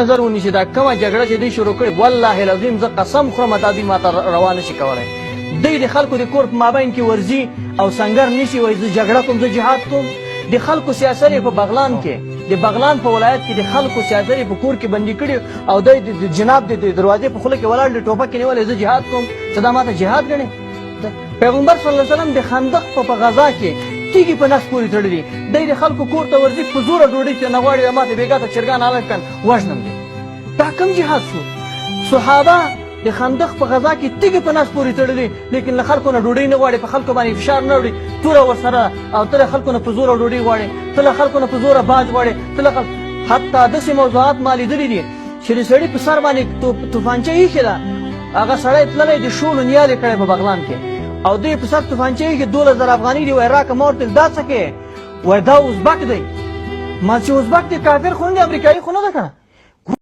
نظر ونیسي دا کومه جګړه چې دوی شروع کړې والله العظیم زه قسم خورم دا دوی ماته روا نشي کولی. دوی د خلکو د کور په مابین کې ورځي او سنګر نیسي وایي زه جګړه کوم زه جهاد کوم. د خلکو سیاست یې په بغلان کې د بغلان په ولایت کې د خلکو سیاست یې په کور کې بندي کړي او دوی د جناب د دروازې په خوله کې ولاړ د ټوپک نیولې زه جهاد کوم. څه دا ماته جهاد ګڼې؟ پیغمبر صلی الله علیه وسلم د خندق په غزا کې تیږې په نس پورې تړلي دی د خلکو کور ته ورځي په زوره ډوډۍ چې نه غواړي ماته بېګا ته چرګان هلک کړ وژنم دی. دا کوم جهاد شو؟ صحابه د خندق په غزا کې تیږې په نس پورې تړلي لیکن له خلکو نه ډوډۍ نه غواړي په خلکو باندې فشار نه وړي توره ورسره او ته له خلکو نه په زوره ډوډۍ غواړې ته له خلکو نه په زوره باج غواړې ته له حتی داسې موضوعات ما لیدلي دي چې د سړي په سر باندې توفانچه ایښې ده هغه سړی تللی د شولو نیال یې کړی په بغلان کې او دوی په سر توفانچه ایښې 12,000 افغانۍ دي وایي راکړه ما ورته دا څه کوې وایي دا ازبک دی. ما چې ازبک دی کافر خو نه دی امریکایي خو نه ده که نه